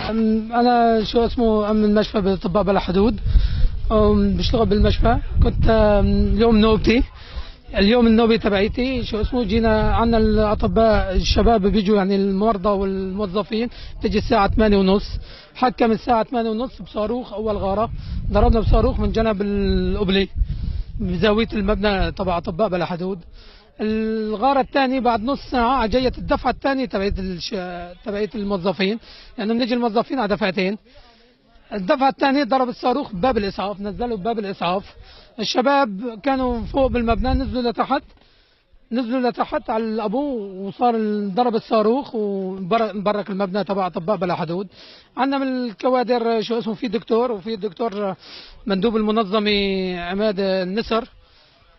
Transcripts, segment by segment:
انا شو اسمه امن المشفى باطباء بلا حدود. بشتغل بالمشفى. كنت اليوم نوبتي. اليوم النوبة تبعيتي شو اسمه جينا عنا الاطباء الشباب بيجوا يعني المرضى والموظفين تجي الساعة 8:30. حكم الساعة 8:30 بصاروخ اول غارة. ضربنا بصاروخ من جنب القبلي بزاوية المبنى تبع اطباء بلا حدود. الغارة الثانية بعد نص ساعة جاية الدفعة الثانية تبعت الموظفين. يعني بنجي الموظفين على دفعتين. الدفعة الثانية ضرب الصاروخ بباب الإسعاف. نزلوا بباب الإسعاف. الشباب كانوا فوق بالمبنى نزلوا لتحت على الأبو وصار ضرب الصاروخ وبرك المبنى تبع أطباء بلا حدود. عندنا من الكوادر شو اسمه في دكتور وفي الدكتور مندوب المنظمة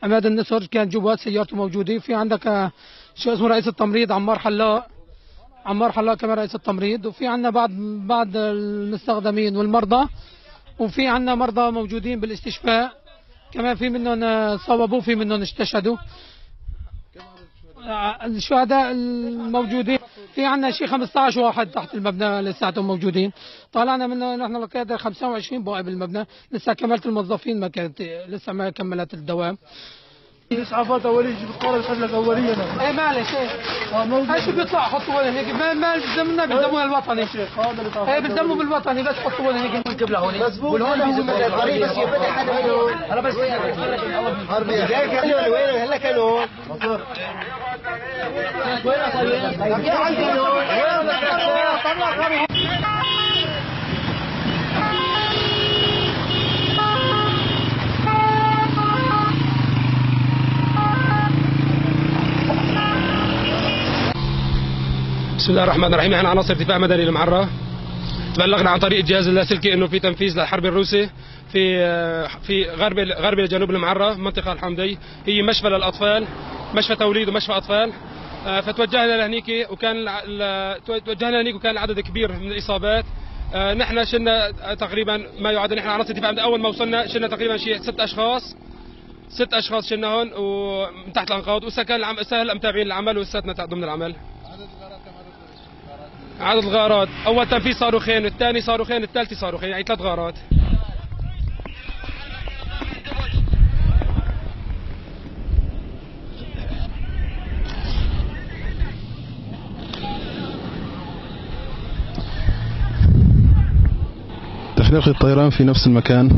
عماد النصر كان جوات سيارته موجودة. في عندك شو اسمه رئيس التمريض عمار حلاق كمان رئيس التمريض. وفي عندنا بعض المستخدمين والمرضى. وفي عندنا مرضى موجودين بالاستشفاء كمان. في منهم صوبوا في منهم استشهدوا. الشهداء الموجودين في عندنا شيء 15 واحد تحت المبنى لساتهم موجودين. طلعنا منه نحن القيادة 25 باقي بالمبنى. لسه كملت الموظفين لسه ما كملت الدوام. اسعافات اوليه يجيب الطوارئ يخرج اوليه. ايه معلش هاي شو بيطلع حطوا ولا هيك ما بيلزمنا بالدم الوطني. ايه بالدم بالوطني بس حطوا ولا هيك نجيب لهون. والهون بيزيد الطريق بس يفتح انا بس وين هلا كانوا وين بسم الله الرحمن الرحيم. احنا عناصر دفاع مدني المعرة. تبلغنا عن طريق الجهاز اللاسلكي انه في تنفيذ للحرب الروسي في غرب جنوب المعرة منطقة الحمدي. هي مشفى للاطفال، مشفى توليد ومشفى اطفال. فتوجهنا لهنيك وكان العدد كبير من الاصابات. نحن شلنا تقريبا ما يعادل، نحن عناصر دفاع من اول ما وصلنا شلنا تقريبا شيء 6 اشخاص شلناهم ومن تحت الانقاض. وسكان هلا متابعين العمل ولساتنا ضمن العمل. عدد الغارات اول تنفيذ صاروخين، الثاني صاروخين، الثالث صاروخين، يعني 3 غارات. تحليق الطيران في نفس المكان.